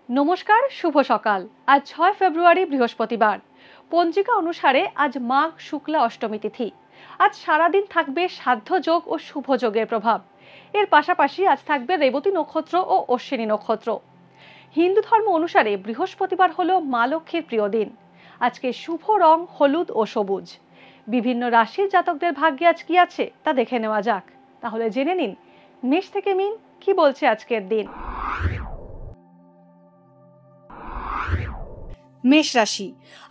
নমস্কার, শুভ সকাল। আজ 6 ফেব্রুয়ারি বৃহস্পতিবার। পঞ্জিকা অনুসারে আজ মাঘ শুক্লা অষ্টমী তিথি। আজ সারাদিন থাকবে সাধ্য যোগ ও শুভ যোগের প্রভাব। এর পাশাপাশি আজ থাকবে রেবতী নক্ষত্র ও অশ্বিনী নক্ষত্র। হিন্দু ধর্ম অনুসারে বৃহস্পতিবার হলো মা লক্ষ্মীর প্রিয় দিন। আজকে শুভ রং হলুদ ও সবুজ। বিভিন্ন রাশির জাতকদের ভাগ্যে আজ কি আছে তা দেখে নেওয়া যাক। তাহলে জেনে নিন মেষ থেকে মিন কি বলছে আজকের দিন। মেষ রাশি,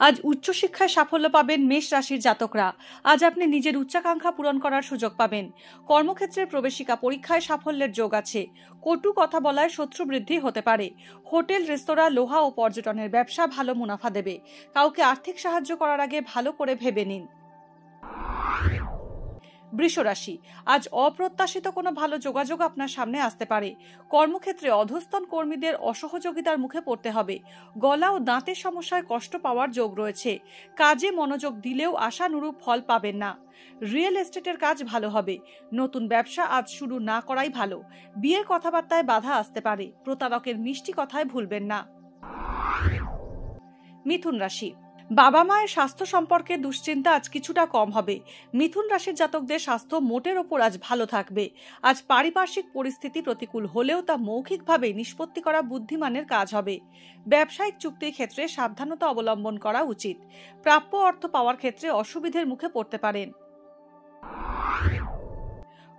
আজ উচ্চশিক্ষায় সাফল্য পাবেন মেষ রাশির জাতকরা। আজ আপনি নিজের উচ্চাকাঙ্ক্ষা পূরণ করার সুযোগ পাবেন। কর্মক্ষেত্রের প্রবেশিকা পরীক্ষায় সাফল্যের যোগ আছে। কটু কথা বলায় শত্রু বৃদ্ধি হতে পারে। হোটেল, রেস্তোরাঁ, লোহা ও পর্যটনের ব্যবসা ভালো মুনাফা দেবে। কাউকে আর্থিক সাহায্য করার আগে ভালো করে ভেবে নিন। বৃষ রাশি, আজ অপ্রত্যাশিত কোনো ভালো যোগাযোগ আপনার সামনে আসতে পারে। কর্মক্ষেত্রে অধস্তন কর্মীদের অসহযোগিতার মুখে পড়তে হবে। গলা ও দাঁতের সমস্যায় কষ্ট পাওয়ার যোগ রয়েছে। কাজে মনোযোগ দিলেও আশানুরূপ ফল পাবেন না। রিয়েল এস্টেটের কাজ ভালো হবে। নতুন ব্যবসা আজ শুরু না করাই ভালো। বিয়ের কথাবার্তায় বাধা আসতে পারে। প্রতারকের মিষ্টি কথায় ভুলবেন না। মিথুন রাশি, বাবা মায়ের স্বাস্থ্য সম্পর্কে দুশ্চিন্তা আজ কিছুটা কম হবে। মিথুন রাশির জাতকদের স্বাস্থ্য মোটের ওপর আজ ভালো থাকবে। আজ পারিপার্শ্বিক পরিস্থিতি প্রতিকূল হলেও তা মৌখিকভাবে নিষ্পত্তি করা বুদ্ধিমানের কাজ হবে। ব্যবসায়িক চুক্তির ক্ষেত্রে সাবধানতা অবলম্বন করা উচিত। প্রাপ্য অর্থ পাওয়ার ক্ষেত্রে অসুবিধার মুখে পড়তে পারেন।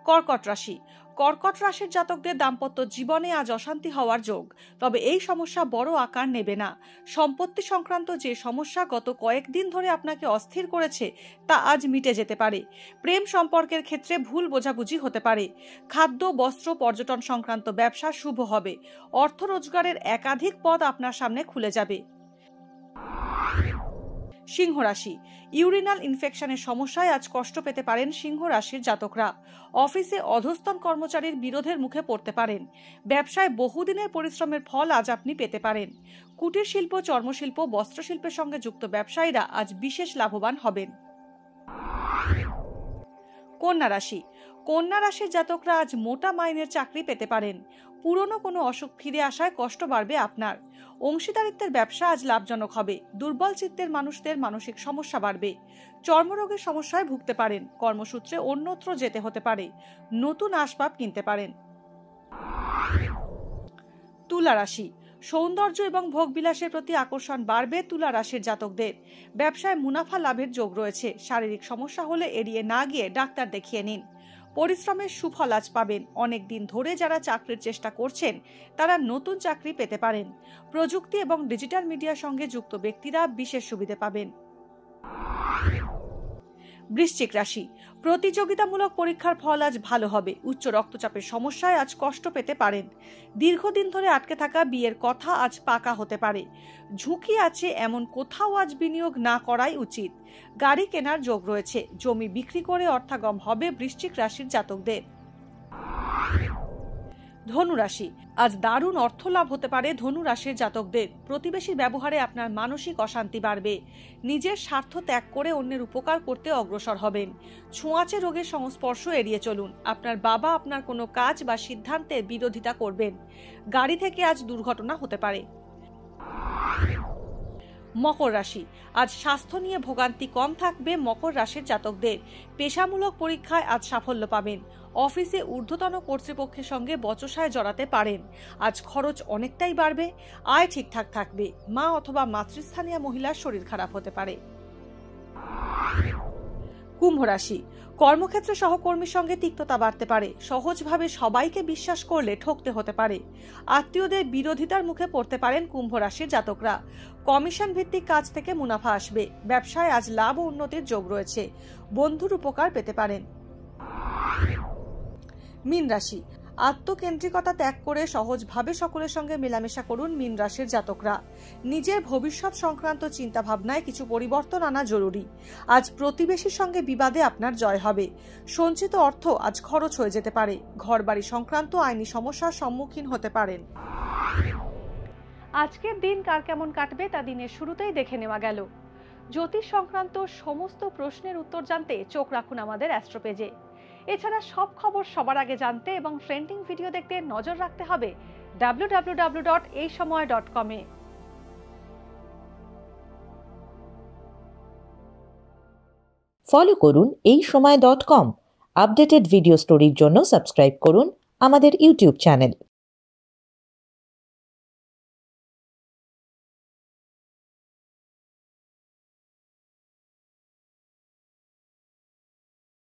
কর্কট রাশি, কর্কট রাশির জাতকদের দাম্পত্য জীবনে আজ অশান্তি হওয়ার যোগ। তবে এই সমস্যা বড় আকার নেবে না। সম্পত্তি সংক্রান্ত যে সমস্যা গত কয়েকদিন ধরে আপনাকে অস্থির করেছে তা আজ মিটে যেতে পারে। প্রেম সম্পর্কের ক্ষেত্রে ভুল বোঝাবুঝি হতে পারে। খাদ্য, বস্ত্র, পর্যটন সংক্রান্ত ব্যবসা শুভ হবে। অর্থ রোজগারের একাধিক পথ আপনার সামনে খুলে যাবে। সিংহ রাশি, ইউরিনাল ইনফেকশনের সমস্যায় আজ কষ্ট পেতে পারেন সিংহ রাশির জাতকরা। অফিসে অধস্তন কর্মচারীর বিরোধের মুখে পড়তে পারেন। ব্যবসায় বহুদিনের পরিশ্রমের ফল আজ আপনি পেতে পারেন। কুটির শিল্প, চর্মশিল্প, বস্ত্রশিল্পের সঙ্গে যুক্ত ব্যবসায়ীরা আজ বিশেষ লাভবান হবেন। কন্যা রাশি, কন্যা রাশির জাতকরা আজ মোটা মাইনের চাকরি পেতে পারেন। পুরনো কোনো অসুখ ফিরে আসায় কষ্ট বাড়বে আপনার। অংশীদারিত্বের ব্যবসা আজ লাভজনক হবে। দুর্বল চিত্তের মানুষদের মানসিক সমস্যা বাড়বে। চর্মরোগের সমস্যায় ভুগতে পারেন। কর্মসূত্রে অন্যত্র যেতে হতে পারে। নতুন আসবাব কিনতে পারেন। তুলা রাশি, সৌন্দর্য এবং ভোগবিলাসের প্রতি আকর্ষণ বাড়বে তুলা রাশির জাতকদের। ব্যবসায় মুনাফা লাভের যোগ রয়েছে। শারীরিক সমস্যা হলে এড়িয়ে না গিয়ে ডাক্তার দেখিয়ে নিন। পরিশ্রমের সুফল আজ পাবেন। অনেক দিন ধরে যারা চাকরির চেষ্টা করছেন তারা নতুন চাকরি পেতে পারেন। প্রযুক্তি এবং ডিজিটাল মিডিয়ার সঙ্গে যুক্ত ব্যক্তিরা বিশেষ সুবিধা পাবেন। বৃশ্চিক রাশি, প্রতিযোগিতামূলক পরীক্ষার ফল আজ ভালো হবে। উচ্চ রক্তচাপের সমস্যায় আজ কষ্ট পেতে পারেন। দীর্ঘদিন ধরে আটকে থাকা বিয়ের কথা আজ পাকা হতে পারে। ঝুঁকি আছে এমন কোথাও আজ বিনিয়োগ না করাই উচিত। গাড়ি কেনার যোগ রয়েছে। জমি বিক্রি করে অর্থাগম হবে বৃশ্চিক রাশির জাতকদের। ধনু রাশি, আজ দারুণ অর্থ লাভ হতে পারে ধনু রাশির জাতকদের। প্রতিবেশীর ব্যবহারে আপনার মানসিক অশান্তি বাড়বে। নিজের স্বার্থ ত্যাগ করে অন্যের উপকার করতে অগ্রসর হবেন। ছোঁয়াচে রোগের সংস্পর্শ এড়িয়ে চলুন। আপনার বাবা আপনার কোনো কাজ বা সিদ্ধান্তের বিরোধিতা করবেন। গাড়ি থেকে আজ দুর্ঘটনা হতে পারে। মকর রাশি, আজ স্বাস্থ্য নিয়ে ভোগান্তি কম থাকবে মকর রাশির জাতকদের। পেশামূলক পরীক্ষায় আজ সাফল্য পাবেন। অফিসে ঊর্ধ্বতন কর্তৃপক্ষের সঙ্গে বচসায় জড়াতে পারেন। আজ খরচ অনেকটাই বাড়বে। আয় ঠিকঠাক থাকবে। মা অথবা মাতৃস্থানীয় মহিলার শরীর খারাপ হতে পারে। কুম্ভ রাশি, কর্মক্ষেত্রে সহকর্মীর সঙ্গে তিক্ততা বাড়তে পারে। সহজভাবে সবাইকে বিশ্বাস করলে ঠকতে হতে পারে। আত্মীয়দের বিরোধিতার মুখে পড়তে পারেন কুম্ভ রাশির জাতকরা। কমিশন ভিত্তিক কাজ থেকে মুনাফা আসবে। ব্যবসায় আজ লাভ ও উন্নতির যোগ রয়েছে। বন্ধুর উপকার পেতে পারেন। মীন রাশি, আত্মকেন্দ্রিকতা ত্যাগ করে সহজভাবে সকলের সঙ্গে মেলামেশা করুন মীন রাশির জাতকরা। নিজের ভবিষ্যৎ সংক্রান্ত চিন্তা ভাবনায় কিছু পরিবর্তন আনা জরুরি। আজ প্রতিবেশীর সঙ্গে বিবাদে আপনার জয় হবে। সঞ্চিত অর্থ আজ খরচ হয়ে যেতে পারে। ঘরবাড়ি সংক্রান্ত আইনি সমস্যার সম্মুখীন হতে পারেন। আজকের দিন কার কেমন কাটবে তা দিনের শুরুতেই দেখে নেওয়া গেল। জ্যোতিষ সংক্রান্ত সমস্ত প্রশ্নের উত্তর জানতে চোখ রাখুন আমাদের অ্যাস্ট্রো পেজে। এছাড়া সব খবর সবার আগে জানতে এবং ট্রেন্ডিং ভিডিও দেখতে নজর রাখতে হবে www.eisamay.com এ। ফলো করুন এইসময়.com। আপডেটেড ভিডিও স্টোরির জন্য সাবস্ক্রাইব করুন আমাদের ইউটিউব চ্যানেল।